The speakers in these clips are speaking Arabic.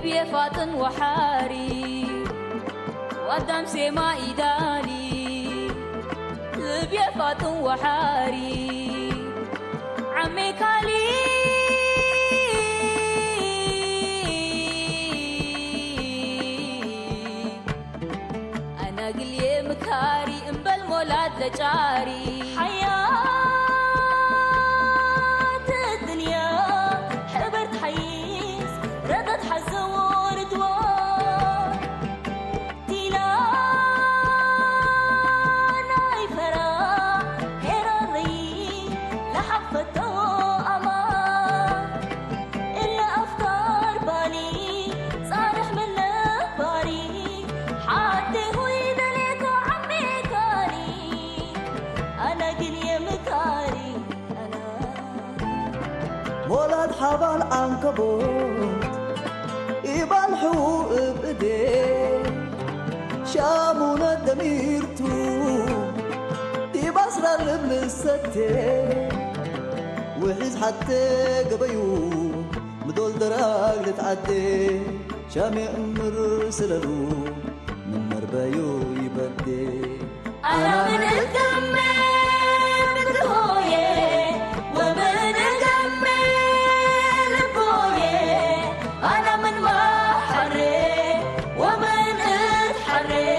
لبي فاطن وحاري وقدام سما إدالي لبي فاطن وحاري عمي كالي أنا قلي مكاري إنبال مولاد لجاري حياة الدنيا حبرت حيس ردت حزور دوار تيلا ناي فرا هيراري لحفته أمان إلا أفكار بالي صارح من باري حتى هو يدلك عمي كاري أنا قلي مكاري أنا مولد حبال عنكبوت يبالحو بإيديه شامونا دميرتو يبصر الرب للستة وحيز حتى قبيو مدول دراغ لتعدي شامي أمر سلالو من مربايو يبدي أنا من الدمي من الهوية ومن الدمي للبوية أنا من محري ومن اتحري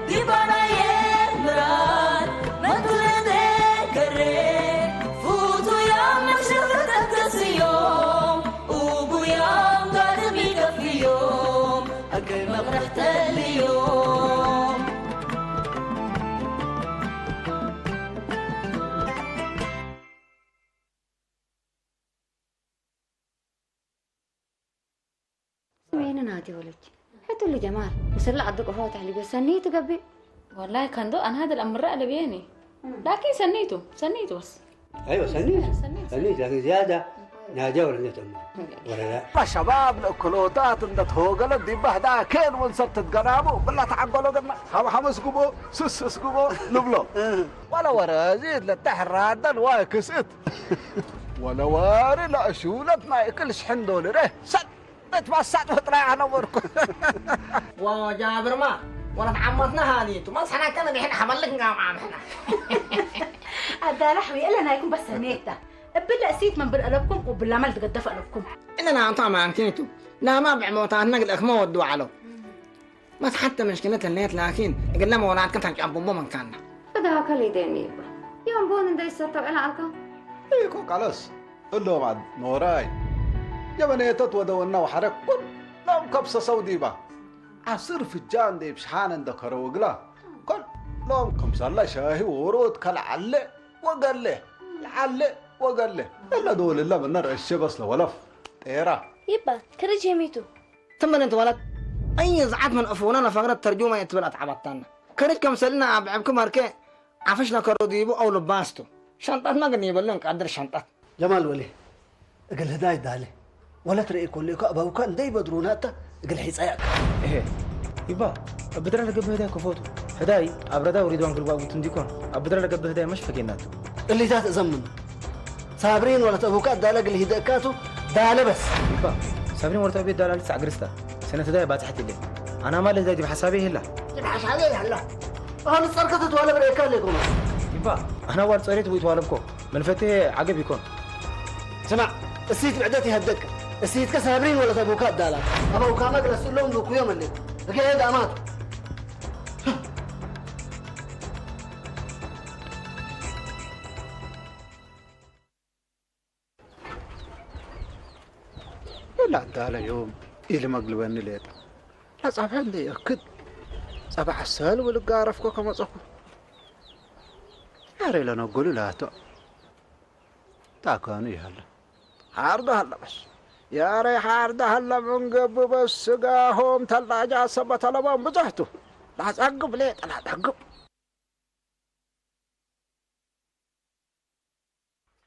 ديبانا يمران ما تولدي كري فوتوا يوم نفشفت أكتسي يوم وبو يوم قادمي كفي يوم أكي مغرحت اليوم وين نادي ولك حتى اللي جمال وصل عندك هو تعليق سنيته قبل والله كان دو أنا هذا الأمر اللي بيني لكن سنيته بس ايوه سنيت لكن زياده ناجا ولا نتم ولا لا شباب الكلوتات اندت هوغل دي بهدا كين ونصت تقرابو بالله تعقلوا قلنا حمس قبو سس قبو نبلو ولا ورا زيد للتحراد واي كسيت ولا واري لا شولت ما يكلش حندول ره سد تبصت وطلع انا وركو وجابر ما ولا تعمطنا هذيتو ما صحنا كنا الحين حمل لك قام عام احنا هذا لحوي الا انا يكون بس سميته بلا سيت من بالقلبكم وبلا مال تقدف قلبكم اننا طبعا كنتو لا ما بعموتنا نقلك ما ودوا علو ما حتى مشكلتها الليت لكن قلنا ما ولاد كنت عم بومو من كاننا بدا كلي ديني يوم بون داي ستو الى الكم ايكو خلاص قول لهم عاد نوراي يا بنيتت ودونا وحرك كل لهم كبسه سودي با عصير فجان دي بشحان عندك وقلا كل لهم كمسة الله شاهي ورود كل علق وقال له علق وقال له الا دول الله من نار الشبس لولف تيرا يبا كرج يميتو ثم انت ولد اي زعات من افوننا فقرت ترجمه يتبلت عبطنا كرج كم سلنا ابعبكم هركه عفشنا كروديبو او لباستو شنطات ما قني يبلون قدر شنطات جمال ولي اقل هداي دالي ولا ترى كل ابو كان داي بدروناتا اقل حيصايق ايه يبا بدر لك قبل هداي كفوتو هداي ابردا وريدوان قلبا وتنديكون ابدر لك قبل هداي مش فكيناتو اللي ذات زمن صابرين ولا ابوكات دالك اللي هداكاتو داله بس يبا صابرين ولا ابي داله لسه عقرستا سنه هداي باتحت لي انا ما لي بحسابي هلا حسابي هلا انا صركت ولا بريكا لكم يبا انا ورد صريت ويتوالبكم من فتي عقب يكون سمع السيت بعدتي هدك السيت كسابرين ولا ابوكات دالك ابوكا ما قلت لهم ذوق يوم اللي لكن هذا امات لا داله يوم إلي مقلبني ليتا لا صاحب عندي أكد صباح السهل والقارفكو كما صفو يا ريلا نقولوا لا تاكاني هلا عارضة هلا بس يا ريح عارضة هلا من قبل بس قاهم تلاجة سبت لبان بزهتو لا تعقب ليه لا تعقب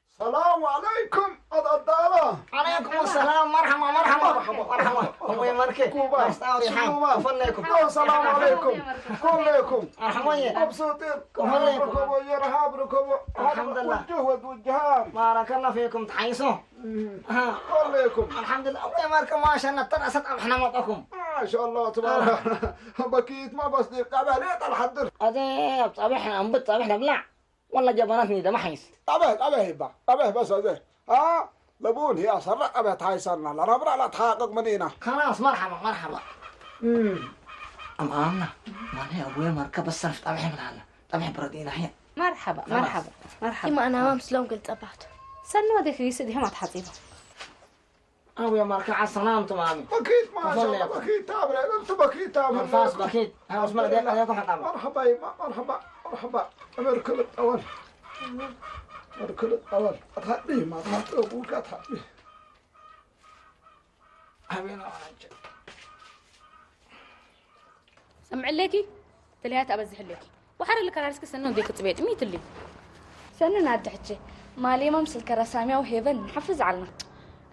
السلام عليكم دالا عليكم السلام مرحبا مرحبا مرحبا أبوي مركي كوبا أستاوري حام كوبا فليكم السلام عليكم كلكم مرحبا مبسوطين عليكم. ركبوا يرهاب ركبوا الحمد لله. وجهود وجهان بارك الله فيكم تحيصوا كلكم الحمد لله أبوي مركي ما شاء الله ترأست أبحنا مطأكم ما شاء الله تبارك بكيت ما بصدق قبلت الحضر أديب طبيحنا أنبت طبيحنا بلع والله جبناتني ده ما حيس أبه يبا أبه بس هذا لبون هي سرق أبه هاي سرنا لا نبرع لا تحقق منينا خلاص مرحبا مرحبا أم آمنا ما هي أبوي مركب بس صرفت طبيحنا من هلا طبيح بردينا هي مرحبا مرحبا مرحبا إما أنا ما مسلوم قلت أبعت سنو هذيك يسدي ما تحطيبه أبوي مركب على السلام تمامي بكيت ما شاء الله بكيت تابر أنت بكيت تابر الفاس بكيت ها اسمع ديكم حطام مرحبا يبا مرحبا مرحبا أمركل الأول أمركل الأول أتحدي ما تحدي أبوك أتحدي حبينا سمع ليكي تليات أبزح ليكي وحر اللي كان عرسك سنو ديك تبيت ميت اللي سنة نادحتي مالي ما مسل كراسامي وهيفن نحفز علنا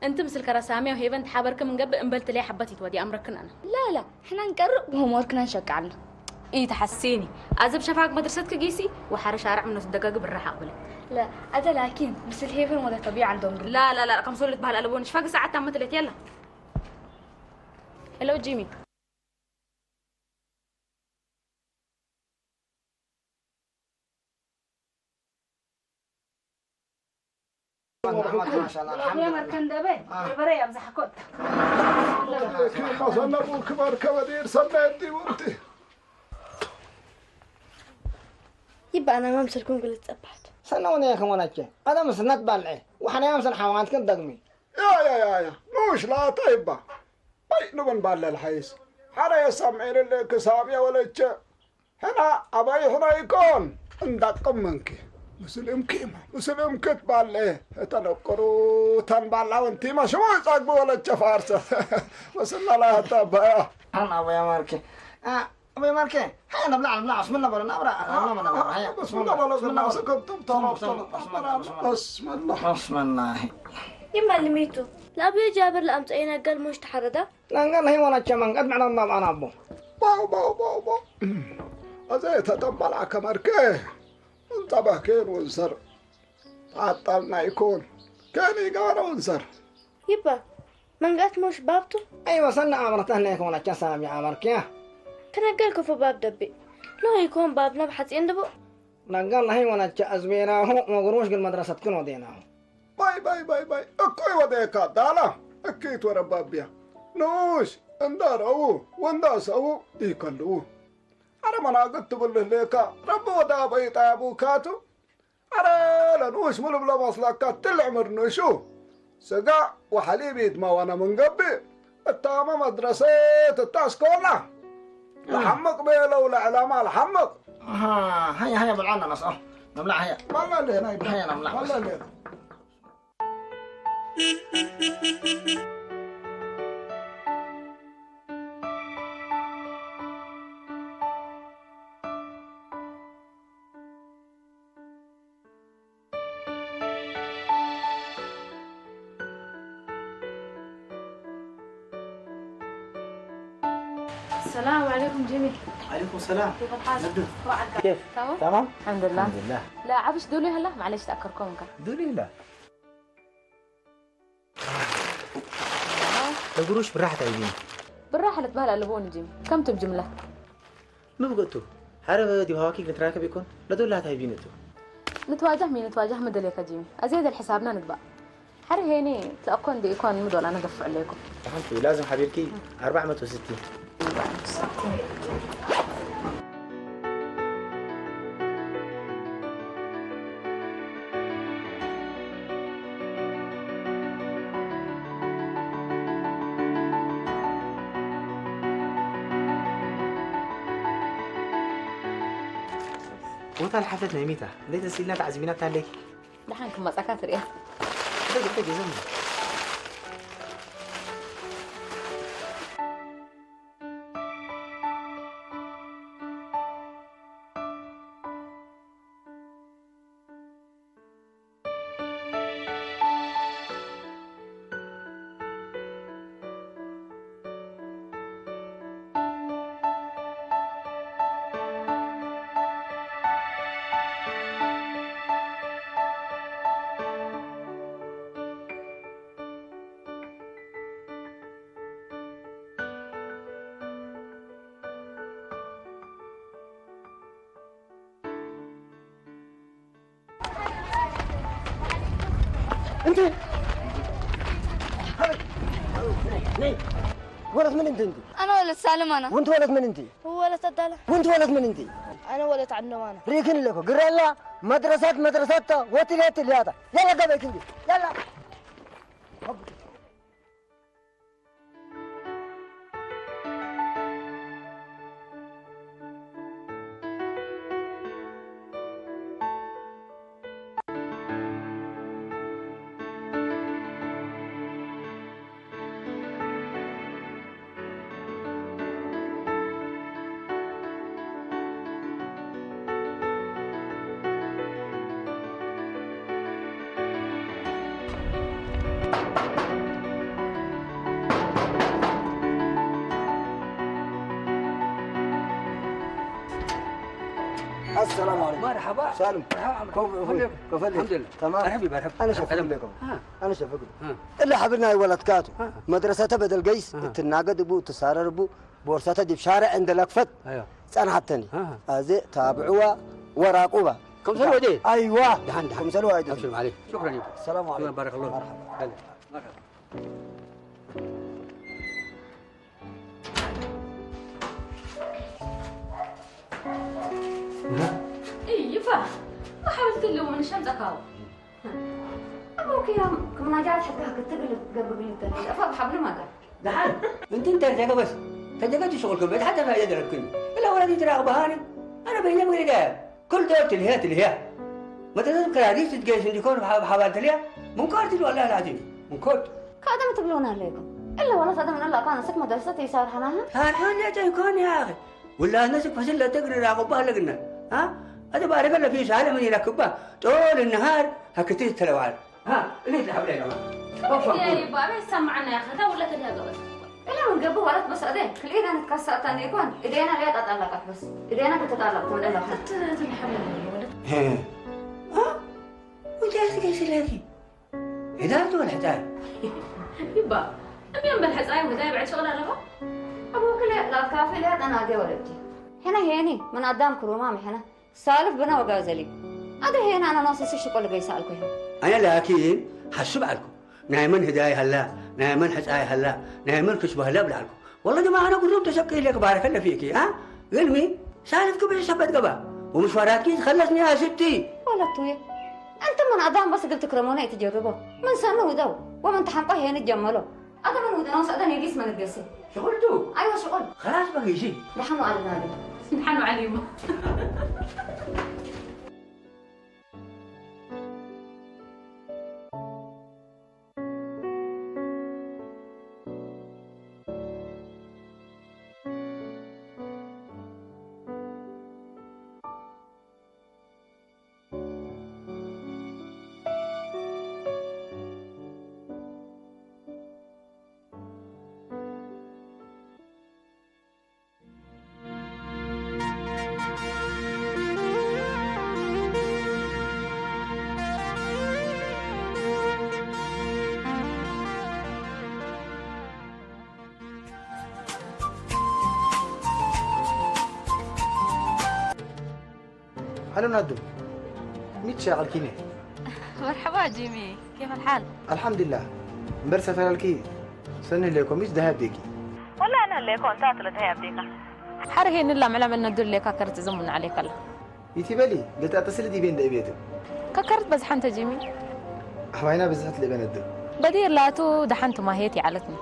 انت مثل كراسامي وهيبن تحابرك من قبل انبلت لي حبتي تودي امركن انا لا احنا نقرب وهم وركنا نشجعنا ايه تحسيني ازب شفاك مدرستك قيسي وحر شارع من الدقاق بالراحه قبلك لا هذا لكن مثل هيفن ولا طبيعة عندهم لا كم صورت بهالقلبون شفاك ساعات تمثلت يلا هلو جيمي ما شاء الله الحمد يا لله مركن دبي بري امزح كنت كيف صنع أبوك مركبة دير سنتي وأنت يبقى أنا ما مسلكم قلت أبعت سنوني يا كمان أتجي هذا مسنات بالعي وحنا يوم سن حوانت كن دقمي يا موش لا طيبة باي نبن بالله الحيس حنا يسمعين اللي كسامية ولا تشا هنا أباي هنا يكون ندقم منك مسلم كتبال له تنقرو تنبال وانتي ما شو يصاقبوا ولا تفارسة وصلنا لها تابعه أنا أبوي ماركي أبوي ماركي هيا نبلع بسم الله بلا نبرا هيا بسم الله بسم الله سكتم طرف بسم الله بسم الله يما اللي ميتوا لا أبي جابر لأمس أين قال مش تحرده لا قال هي ولا تشمن قد معنا ما أنا أبو باو أزيت تنبال عكمركي انتبه كين ونصر تعطلنا يكون كان يقار ونصر يبا من قالت مش بابته أيوة سنة أمرته هنا يكون كسام يا ماركي كان قالكوا في باب دبي لو يكون باب نبحث يندبو لا قال هي ولا تأزميناه ما قروش قل مدرسة تكون وديناه باي اكوي وديكا دالا اكيت ورا بابيا نوش اندارو وانداسو يكلو أنا ما قلت تقول ليكا رب ودا بيت أبو كاتو أنا لنوش ملو بلا مصلكات تلعمر نشو سقا وحليبي ما وانا من قبي التامة مدرسة التاسكولا الحمق بيلا ولا علامة الحمق هيا بالعنا نص نملع هيا والله لينا هيا نملع والله لينا السلام عليكم جيمي عليكم السلام كيف الحال؟ كيف؟ تمام؟ تمام؟ الحمد لله الحمد لله لا عبش دولي هلا معلش تأكركم دولي لا لو قروش بالراحة تعيدين بالراحة لتبهل قلبون جيمي كم تب جملة؟ نبغتو حارة دي هواكيك نتراكب يكون لا دول لا تعيبينتو نتواجه مدليك جيمي أزيد الحسابنا نتبع حر هيني تلاقون دي يكون مدول أنا قف عليكم فهمتوا لازم حبيبكي 460 وانت الحفلة نايميتها ليه تسيلنا تعزمينات عليك دحين كم مساكات رئيس تجي زمن انت ولد من انت؟ انا ولد سالم انا. وانت ولد من انت؟ هو ولد الدلع. وانت ولد من انت؟ انا ولد عنده انا. ريكن لكم قرا مدرسة وتليات هذا يلا قبل كندي يلا. السلام عليكم. مرحبا. سالم. كيف الحمد لله. تمام. مرحبا. انا شفت لكم. انا شفت الا حبلنا ولد كاتو مدرسة بدل قيس تناقد ابو تسارر ابو بورصتها دي بشارع عند الاكفت. ايوه. انا حتني. هذه تابعوها وراقوها. كم سنة ودي؟ ايوه. دحين كم سنة ودي؟ ابشر عليك. شكرا يا السلام عليكم. بارك الله. مرحبا. مرحبا. اي يفا ما حاولت له من الشمس اكاو ابوك يا كم جات حتى تقلب قبل الدنيا افا بحبل ما قال دحين انت ترجع بس تجاك شغلك البيت حتى ما يدرك كل الا ولدي تراغ بهاني انا بيني وبين ده كل دول تلهي ما تذكر حديث تجيش اللي يكون بحوالي ليه منكر تقول والله العظيم منكر كادم تقولون عليكم الا والله صدق من الله كان سك مدرستي صار حناها الحين لا يكون يا اخي ولا الناس فسله تقرا راغبها لقنا ها هذا بارك الله في سهله من يركبها طول النهار هكتي تلوال ها اللي تلعب لي كمان يا يبا ما يسمعنا يا اخي ولا كلها قبل الا من قبل ولد بس اذين كل اذا نتكسرت ان يكون ايدينا ليه تتعلقت بس ايدينا بتتعلق من الله تنحب الولد ها وجالس ايش لكن هدايته ولا حدايه يبا أمي بالحزاية وهدايا بعد شغل أنا أبوك لا كافي لا أنا أدي ولدي هنا هيني من قدام كرومامي هنا سالف بنا وجازلي هذا هنا أنا ناصص الشغل جاي سألكم أنا لكن حسب عليكم نايمن هدايا هلا نايمن حزاية هلا نايمن كشبه هلا بلعكم والله جماعة أنا قلت تشكي لك بارك الله فيكي ها علمي سالف كبير سبت قبا ومشواراتك خلصني يا ستي ولا توي أنت من قدام بس قلت كرمونا تجربه من سنة ودو ومن تحنقه هنا تجمله هذا من ودنا وسأدنا يجيس من القصة شغلتو أيوة شغل خلاص بقى شيء نحن على نادي نحن عليهم هلا نادو ميت شاغل كيني مرحبا جيمي كيف الحال؟ الحمد لله مبرسة فلالكي سنة ليكم مش ذهب ديكي والله أنا اللي كنت أطلت هي بديك حرهي نلا معلم ندور لك كرت زمن عليك الله يتبالي قلت أتصل دي بين بيته ككرت بزحنت جيمي حوينا بزحت اللي بين الدو بدير لاتو دحنت ما هيتي علتني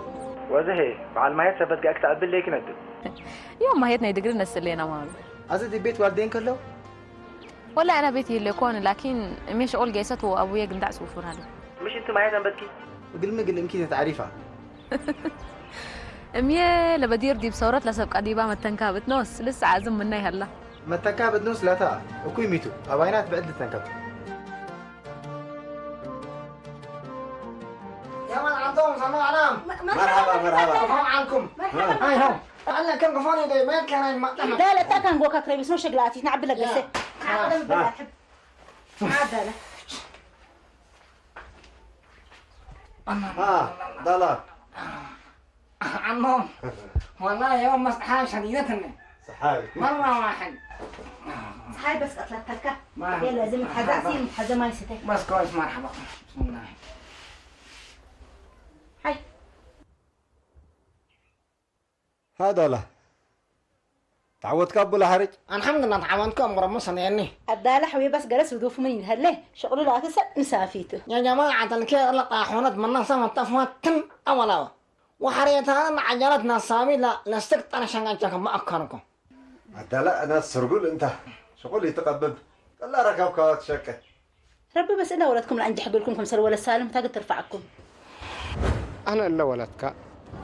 وزهي مع المايات سبت قاك تقبل ليك ندو يوم ما هيتنا يدقرنا السلينا مالو أزدي بيت والدين كله ولا أنا بيتي اللي يكون لكن مش أقول جيسات وأبويا قندع سوفر هذا مش أنت معايا بدكي وقل ما قل يمكن تعرفها أمي لبدير دي بصورات لسبق قديبة ما تنكابت نوس لسه عازم مني هلا ما تنكابت نوس لا تا وكوي ميتو أباينات بعد تنكابت يا من عندهم سماع علام مرحبا كفون عنكم هاي هاي أنا كم كفوني ده ما كان ما لا تاكن جوكا كريم اسمه شغلاتي نعبي لك بس عادة ضلا عمهم والله يوم مسحان شديدتني صحابي مرة واحد هاي بس قتلت تلكة هي لازم تحزع سين تحزع ما يستك بس كويس مرحبا بسم الله هذا لا تعودت كابولا حرج الحمد لله تعاونكم مرمصا يعني الدالة حوي بس جلس ودوف منين هله شغله لا تسا نسافيته يا جماعة الكير لا طاحونت من سما تفوت تم أولا وحريتها أنا عجلتنا الصامي لا لستقط أنا شنقتكم ما أكركم حتى لا أنا سرقول أنت شغلي تقبب لا ركب كوات شكة ربي بس إلا ولدكم لأنجح أقول لكم سر ولا سالم تاقد ترفعكم أنا إلا ولدك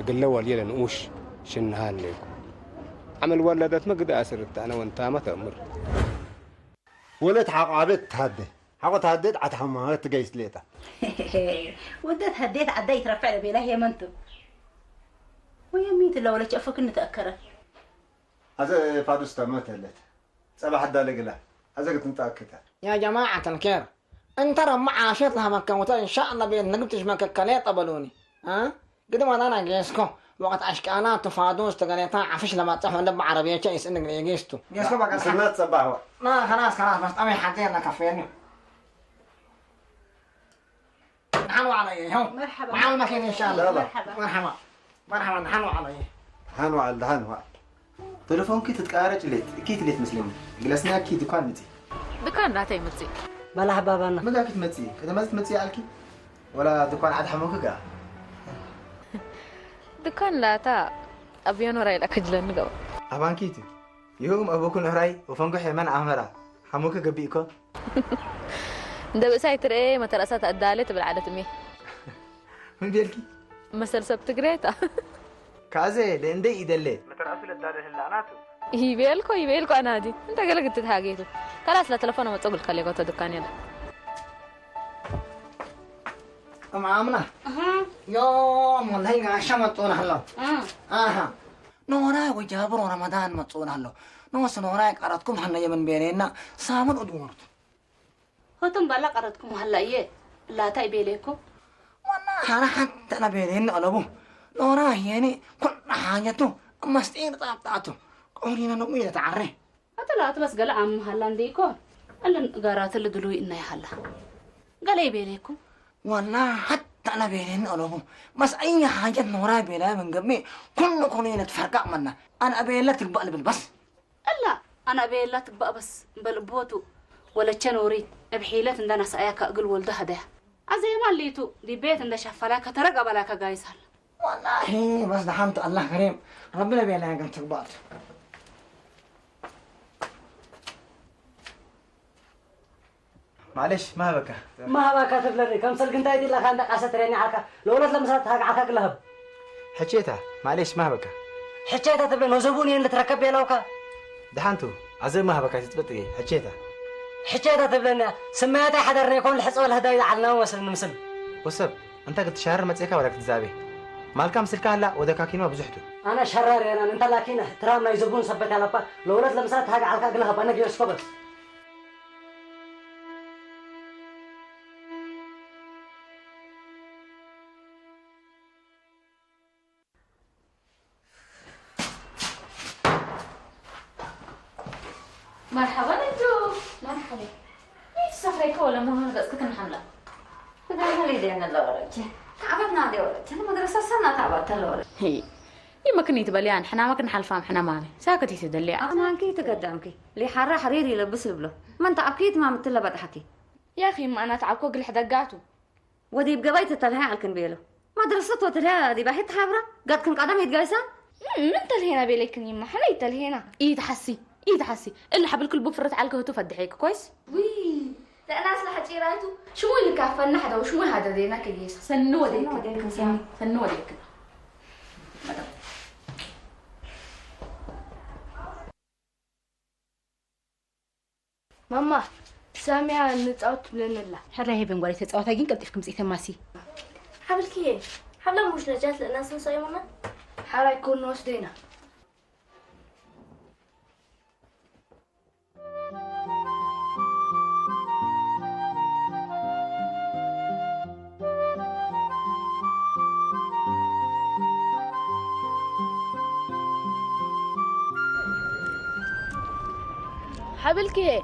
قل له ولي نقوش شنها لكم عمل ولدت ما قد أسرت أنا وأنت ما تأمر ولد حق عبد تهدي حق تهديت عتحمها تجيس ليتا ودت هديت عديت رفع لي بيله يا منتو ويا ميت لو ولا شافك إن تأكره هذا فادوس تمت هلت صباح الدالة قلا هذا كنت متأكدها يا جماعة الكير أنت رمى عاشت لها مكة إن شاء الله بين نقبتش مكة كليت أبلوني ها قد ما أنا جيسكو وقت أشكالات تفادوس تقريتا عفش لما تحون دب عربية شيء إنك جيستو جيسكو بقى سمعت صباح ما خلاص بس أبي حطينا كافيني نحنوا علي هو مرحبا مع المكين إن شاء الله مرحبا مرحبا نحنوا علي هانوا على هانوا تلفون كي تتقارج ليت كيت ليت مسلمي جلسنا كي دكان متي دكان راتي متي بلا حبابنا ما قاكت متي إذا ما متي عليكي ولا دكان عاد حموك قا دكان لا تا أبيان وراي الأكجل نجوا أبان كيتي يوم أبوكم هراي وفنكو حيمان عمرا حموك قبيكو ده بسايتر إيه ما ترأسات الدالة بالعادة مي من بيلكي مثل سبت جريتا كازي لندي يدلي ما ترأسوا للدالة هلاناتو يبيلكو أنا دي أنت قالك تتهاجيتو خلاص لا تلفون ما تقول خليك وتو دكان يلا أم عامنا يوم والله عشان مطون هلا نورا وجابرو رمضان مطون هلا نوس نورا قراتكم حنا يمن بيننا سامن ادورت هتم بلا قرتكم هلا إيه لا تاي بيليكم والله أنا حتى أنا بيننا ألبو نورا يعني كل حاجته مستين طابطاتو قولينا نقول تعري أتلا بس قال عم هلا نديكو ألا قرات اللي دلوي إنه هلا قال إيه بيليكم والله حتى أنا بيننا ألبو بس أي حاجة نورا بيلا من قبل كل قولينا تفرقع منا أنا أبيلا تقبل بالبس ألا أنا أبيلا تقبل بس بالبوتو ولا تشنوري بحيلة عندنا سأياك أقول ولدها ده عزي ما ليتو دي بيت عند شفلاك ترقب لك جايز هلا والله بس دحمت الله كريم ربنا بيلا قمت تقبل معلش ما بكى ما كاتب لي كم سلك انت يدي لك عندك عسى تريني عكا لو لا لمسات هاك عكاك لهب حكيتها معلش ما بكى حكيتها تبلي نوزبوني اللي تركب يلوكا دحانتو عزي ما بكى تتبطي حكيتها حكيتها تبلنا سميتها حضرني يكون الحص والهدايا على وصل نمسل وسب انت قلت شهر متسيكا ولا كتزابي مالكم سلكا هلا ودكاكينو بزحتو انا شرار انا انت لكن احترامنا يزبون سبت على با لو لا لمسات هاك عكاك لهب انا جيس بس مرحبا انتو مرحبا ايش سفريك ولا مو بس كنت محمله كده هلي دينا لورج تعبتنا دي ورج أنا مدرسة سنة تعبت لورج هي يما كني تبليان حنا ما كنا حلفام حنا ماني ساكتي تدلي أنا كي تقدمكي لي حرة حريري لبس بله ما أنت أكيد ما متلا بضحكي يا أخي ما أنا تعبكو قل حدا قاتو ودي بقبيت تلها على الكنبيلو ما درست وتلها دي بحيت حابرة قد كن قدم يتقايسان من تلهينا بيليكن يما حنا يتلهينا ايه تحسي اللي حبل كل بفرت على الكهتو فدحيك كويس وي لا ناس لحد رايتو شو اللي كافنا حدا وشو هذا دينا كيس سنو ديك ماما سامعة نتعوت بلنا حرا هي بنقولي تتعوت هاجين قلتفكم زي ثماسي حبل كيف حبل مش نجات للناس نصيمنا حرا يكون نوس دينا حبل كيه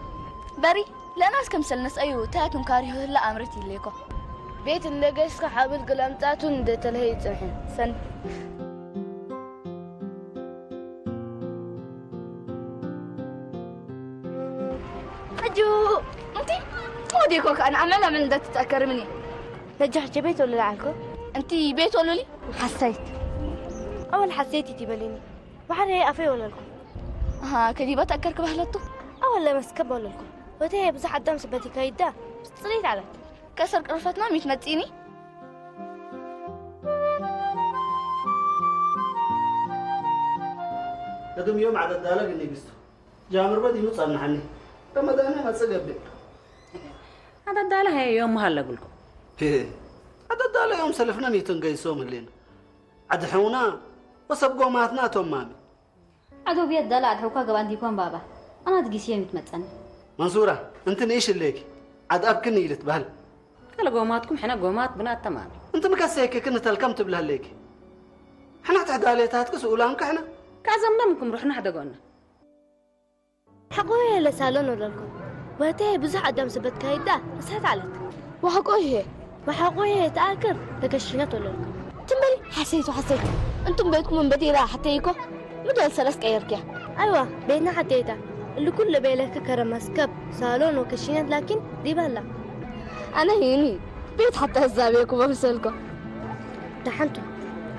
بري لا ناس كم سلنس أيوه تاكم كاريه هلا أمرتي ليكو بيت النجس حبل قلمتاتون دتلهيت الحين سن وديكوك أنا عملها من ده تتأكر مني نجحت بيت ولا لعلكو؟ أنتي بيت ولا لي؟ حسيت أول حسيتي تبليني وحنا هي أفي ولا لكم؟ ها كدي بتأكرك بهلتو؟ أول لا مسكب ولا لكم؟ وتهي بزح الدم سبتي كايدا بس تصليت على كسر قرفتنا مش نتيني؟ لكم يوم عدد دالك اللي بيستو جامر بدي نوصل نحني رمضان ما تسقب عدد دالك هي يوم هلا قولكم عدد دالك يوم سلفنا ميتون قيسوم الليل عد حونا وسبقوا ماتنا توم مامي عدو بيد دلع عدحوكا قبان ديكوان بابا أنا تقيسيه متمتعني منصورة انت ايش الليك عد ابكني يلت بهل كلا قوماتكم حنا قومات بنات تمام انت مكسيك كنا تلكمت بلهالليك حنا تعداليتات كسؤولانك احنا كازمنا منكم رحنا حدا قلنا حقوية لسالون ولا لكم وتهي بزح الدم سبت كايدا بس هتعلت وحقوية وحقوية تآكر لكشينات ولا لكم تنبلي حسيت أنتم بيتكم من بدي راح حتى يكو مدول سلسك أيركيا أيوة بيتنا حتيتا اللي كل بيلك كرم مسكب صالون وكشينات لكن دي بلا أنا هيني بيت حتى الزابيكم بفسلكم دحنتو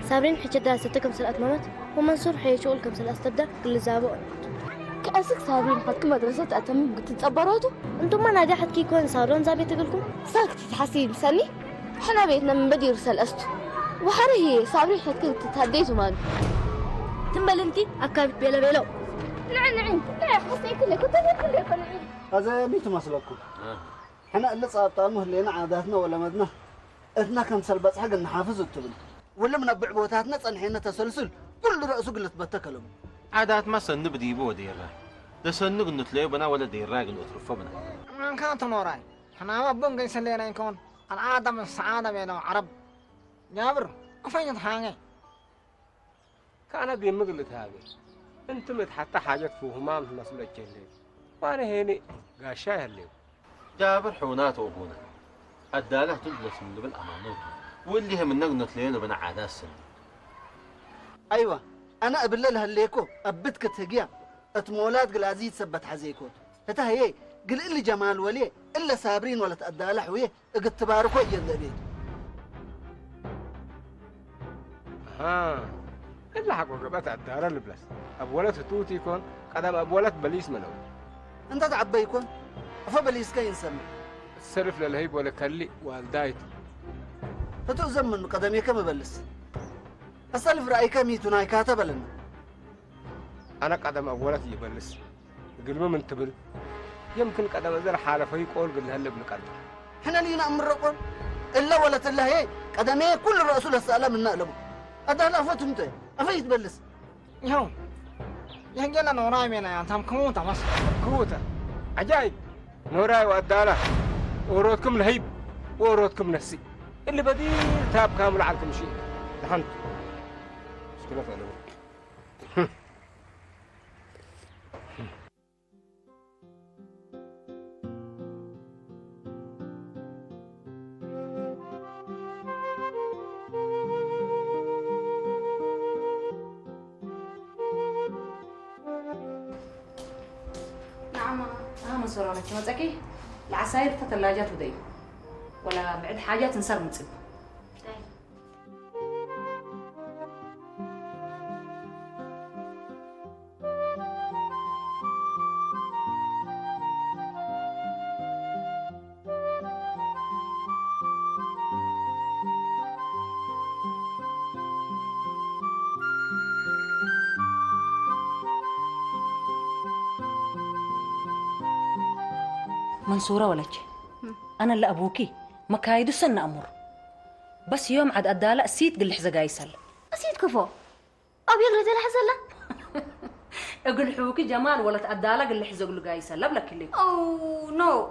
صابرين حجة دراستكم سلقت مامت ومنصور حيشغل كم سلقت استبدا كل زابو كأسك صابرين حتكم مدرسة أتمم قلت تتصبراتو انتم ما نادي حد كيكون صالون زابي تقولكم ساكتي تحسين سني حنا بيتنا من بدي يرسل أستو وحنا هي صابرين حتكم تتهديتوا مالي تنبل انتي أكابت بيلا بيلو نعم لا حسي كلك كلك هذا ميتو مسلكم احنا اللي صابطامه اللي عاداتنا ولا مدنا اثنا كم سلبس حق نحافظ التبن ولا منبع بوتاتنا صنحينا تسلسل كل رأسه قلت بتكلم عادات ما سنب ديبو ديرا ده سنق نتلاقي بنا ولا ديرا قل أطرف بنا من كانت نوراي احنا بون قيس اللي يكون العادة السعادة بين العرب جابر وفين تحاني كان أبي مقلت هذا أنت حتى حاجة فهمان في مسؤولية الليل وأنا هني قاشاه الليل جابر حونات وابونا الدالة تجلس من بالأمانة واللي هم النقنة لينا بنا عادات السنة أيوة أنا أبللها الليكو أبتك تهجيا أتمولات قل عزيز سبت حزيكوت هتا هي قل اللي جمال وليه إلا سابرين ولا تأدى لحويه قد تباركوا يجد بيت إلا حقو قبات الدار اللي بلس أبولت توتي يكون قدام أبولت بليس منو أنت تعبى يكون فبليس كاين سمي السرف للهيب ولا كلي والدايت فتؤزم من قدمي كم بلس أسألف رأيك ميتوناي كاتب لنا أنا قدم أبولت يبلس قلبه من تبل يمكن قدم أزر حالة فيك قول قل هلا ابن قدم حنا لينا أمر رقم إلا ولا تلاهي قدمي كل الرسول السلام من نقلبه هذا لا فتمته أفيت بلس يهو يهجينا نوراي مينا يعني تام كموتا مصر كموتا عجائب نوراي وأدالة ورودكم الهيب ورودكم نسي اللي بديل تاب كامل عليكم شيء دحنت مشكلة أنا منصورة لك مزاكي العصاير في الثلاجات ودي ولا بعد حاجات نصير نصب منصورة ولك أنا اللي أبوكي ما كايدو سنة أمر بس يوم عاد أدالة أسيت قل حزة قايسل أسيت كفو أبي يغلط الحزلة أقول حوكي جمال ولا تأدالة قل حزة قل قايسل لا بلك اللي أوه نو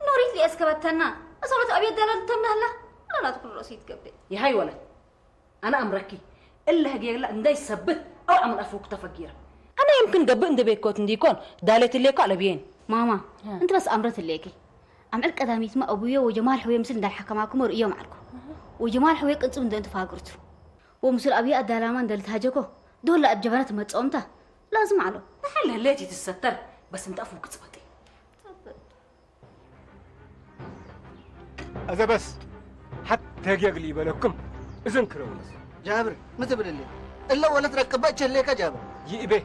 نوريت لي أسكبتنا أصبت أبي أدالة تنا هلا لا تقول رأسي تقبل يا هاي ولد أنا أمركي إلا هجي لا نداي سبت أو عمل أفوق تفكير أنا يمكن قبل ندبي كوت نديكون دالت اللي قال بين ماما أنت بس أمرت الليكي عملك قداميت ما أبويا وجمال حوي مثل دال حكماكم ورئيو معكم وجمال حوي قد من أنت فاقرتو ومثل أبي أدالامان دلت هاجكو دول لا أبجبانات ما تصومته لازم علو حل هليتي تستر بس أنت أفوق تصبتي هذا بس حتى يقلي بالكم إذن كروس جابر ما تبل اللي إلا ولا تركبت ليك جابر يبه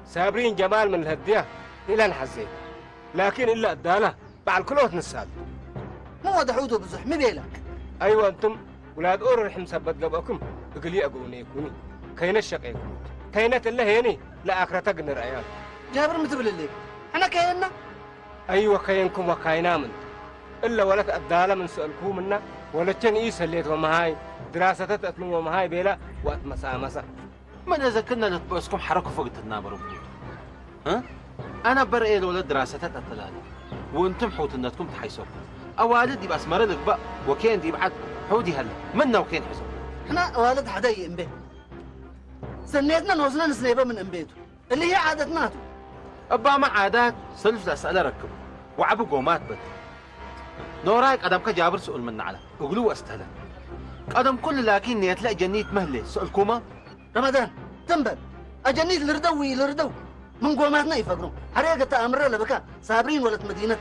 سابرين جمال من الهدية إلى نحزين لكن إلا الدالة بعد كلوت نسال مو دحوته بزح مبيلك أيوة أنتم ولاد أور رح مسبت قبأكم اقلي أقولني يكوني كاين الشقي كاينة الله هني لا آخرتك نرأيات جابر ما تبل اللي أنا كايننا أيوة كاينكم وكاينا من إلا ولا الدالة من سؤالكم منا ولا كان إيس اللي وما هاي دراسة تتلو وما هاي بلا وقت مسا من إذا كنا نتبسكم حركوا فوق النابر ها أنا برئي ولا دراسة تتلالي وانتم حوت انكم تحيسوكم اوالد يبقى اسمرلك بقى وكين دي بعد حودي هلا منا وكين حسو احنا والد حداي ام بيه سنيتنا نوصلنا نسنيبه من ام بيته اللي هي عادتناته ابا ما عادات سلف لاسئله ركب وعبو قومات بد نوراك قدم كجابر سؤال من على اقلو استهلا قدم كل لكن يتلاقي جنيت مهله سؤالكما رمضان تنبل اجنيت لردو من قوماتنا يفقرون حريقة أمر لبكا صابرين ولد مدينة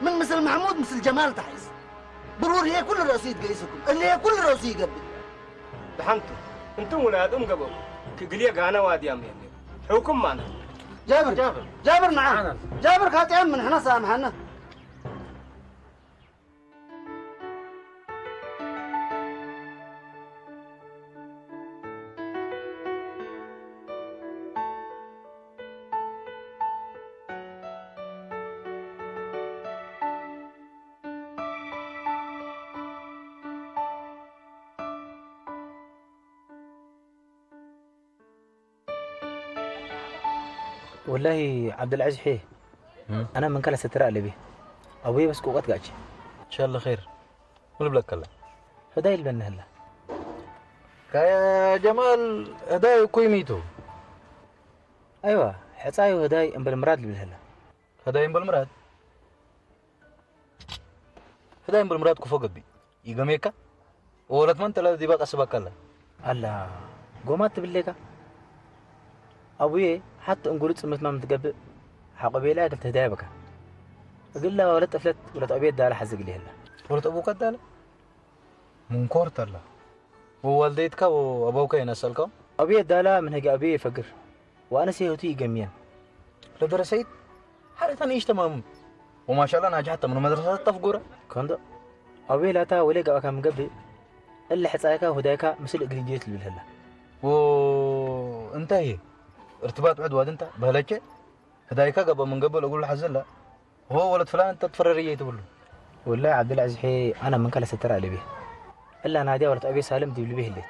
من مثل محمود مثل جمال تحيز برور هي كل رصيد قيسكم اللي هي كل رصيد قبل دحنتم انتم ولاد قبل قليا قانا وادي أمي حوكم معنا جابر نعم جابر كاتي من احنا سامحنا والله عبد العزيز حيه انا من كلا ستراء لبي ابوي بس قوقت قاچ ان شاء الله خير من بلك كلا هداي البن هلا كايا جمال هداي كوي ميتو ايوه حصايو هداي ام بالمراد اللي هلا هداي ام بالمراد هداي ام بالمراد كفوق بي يغميكا ولد من تلا دي بقى سبا كلا الله قومات بالليكا ابوي حتى انقول صمت ما متقبل حقبي لا قلت هدايا بك اقول له ولا طفلت ولا ابي داله حزق لي هلا ولا ابوك داله منكور تلا ووالديتك وابوك ينسلكم ابي داله من هجي ابي فقر وانا سيهوتي جميان لدرسيت حريتني ايش تمام وما شاء الله نجحت من مدرسه تفقوره كنت ابي لا تا ولي قبا كم قبل اللي حصايكا هدايكا مثل اجريجيت اللي هلا وانتهي ارتباط عدواد انت بهلكه هدايكا قبل من قبل اقول له حزله هو ولد فلان انت تفرريه تقول له والله عبد العزيز حي انا من كلا ستر على به الا نادي ولد ابي سالم دي به الليت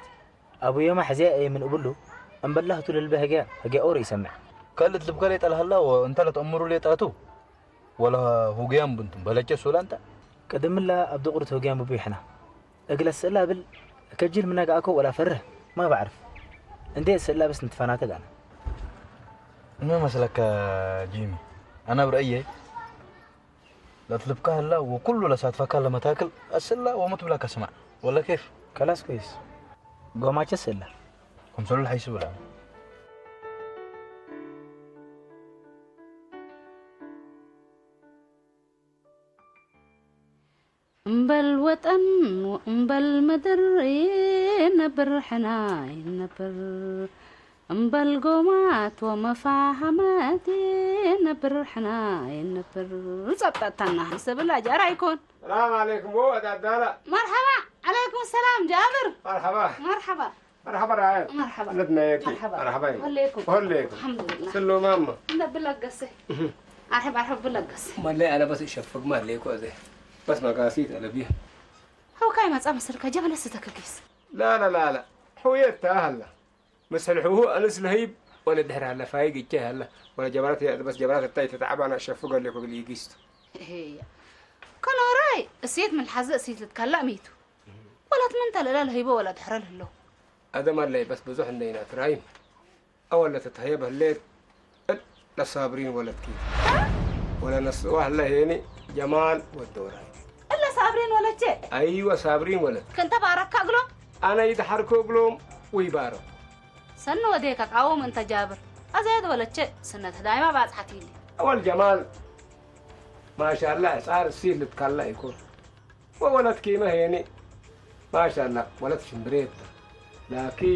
ابو يوم حزاء من قبله ام بالله طول البهجاء هجا اور يسمع قالت لبقى لي هلا وانت لا تامروا لي تاتو ولا هو قيام بنتم بهلكه سولا انت قدم الله ابدو قرت هو قيام بيحنا اجلس الا بال كجيل منك اكو ولا فره ما بعرف عندي سلا بس نتفاناتك انا ما مسلك جيمي انا برايي لا تلبكها هلا وكله لسات فكر لما تاكل السله ومت بلاك اسمع ولا كيف خلاص كويس قوماتش السله كم سولو الحيسبوا لا امبل وطن وامبل مدر نبر حناي نبر امبل قومات ومفاهمات نبر حناي نبر زبطتنا حسب الله جرى يكون السلام عليكم هو دالا مرحبا عليكم السلام جابر مرحبا رايد مرحبا لدنا ياكي مرحبا هليكم الحمد لله سلو ماما لا بلقسي ارحب بلقسي ما لي انا بس اشفق ما ليكو ازي بس ما قاسيت على بيها هو كاي ما تصاب سلكه جبل ستك كيس لا حويت هلا مسحل هو انس لهيب ولا دهر هلا فايق جه هلا ولا جبرات بس جبرات التاي تتعبان اشفق لك اللي يقيست هي كان وراي اسيت من الحزق سيت تكلم ميتو ولا تمنت لا الهيبه ولا دحر له هذا ما لي بس بزح لينا ترايم اول لا تتهيب الليل لا صابرين ولا تكيد ولا نص وهلا هيني جمال والدوراي الا صابرين ولا شيء ايوه صابرين ولا كنت بارك اقلهم انا يتحركوا اقلهم ويبارو سنو وديك قاوم انت جابر ازيد ولا شيء سنه دايما بعد حتيلي اول جمال ما شاء الله صار السيل تكلا يكون وولد كيما هيني ما شاء الله ولد شمبريت لكن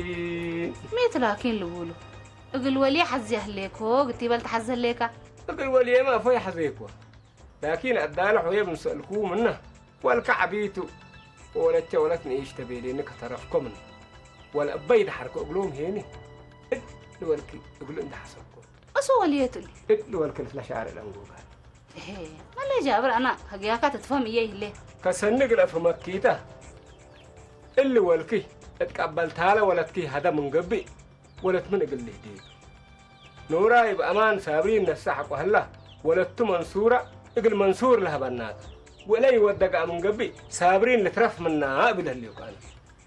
ميت لكن اللي بقوله اقل ولي حزي هليكو قلتي بل تحزي هليكا اقل ولي ما في حزيكو لكن الدالح ويا بنسألكو منه والكعبيتو ولدت ولدت نيش تبيلي انك ترفكم منه ولا بيد حركو اقلوم هيني الولكي اقول انت حسبكو اسو وليت لي الولكي في الشعر الانقوبه ايه ما اللي جابر انا هجياكا تتفهم ايه ليه كسنق الافهمك كيتا اللي ولكي اتقبلتها له ولدكي هذا من قبي ولد من قل لي دي نوراي بأمان سابرين نسحق وهلا ولدت منصورة اقل منصور لها بنات ولا يودق من قبي سابرين لترف منا بله اللي قال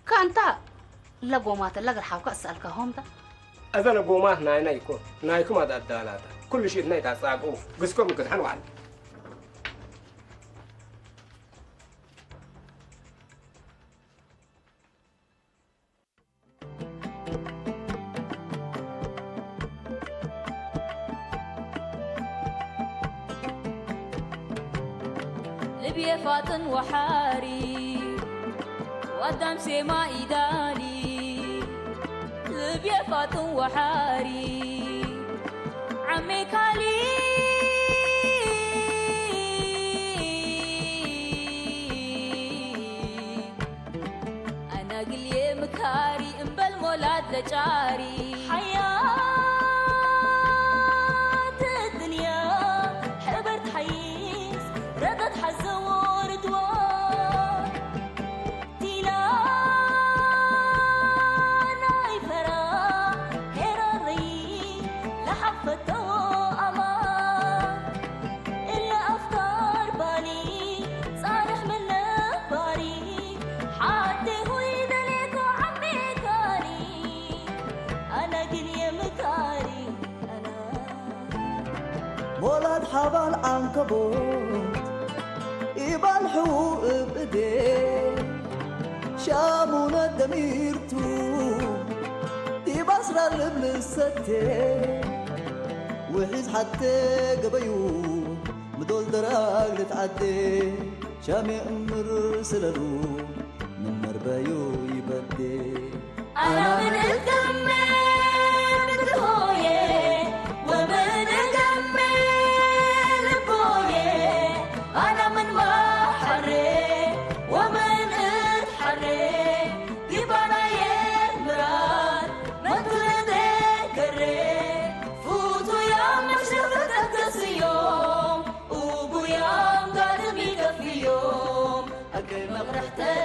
كانتا لا قومات لا الحاوك اسالك هم ده اذن قومات نايكم هذا الدالات كل شيء نايت اصاقو قسكم قد حنوان لبيا فاتن وحاري وقدام سما إيدالي لبيا فاتن وحاري عمي كالي أنا قلي مكاري انبل مولاد لجاري حياة الدنيا حبرت حيس ردت حزور دوار تيلا ناي فرا هيراري لحفته أمان إلا أفكار بالي صالح من باري حتى هو يدلك عمي كاري أنا قلي مكاري ولد حبل عنكبوت يبان حقوق بإيديه شامونا دميرتو دي بصرة الابن الستة وحيز حتى قبيو مدول دراج لتعدي شامي أمر سلالو من مربايو يبدي أنا من الكمل بدهوية ومن الكمل بوية أنا من بحري ومن اتحري يبانا يمران ما تذكري فوتوا يا مشرفتك يوم وبو يوم قادم يكفي يوم أكل مغرحتك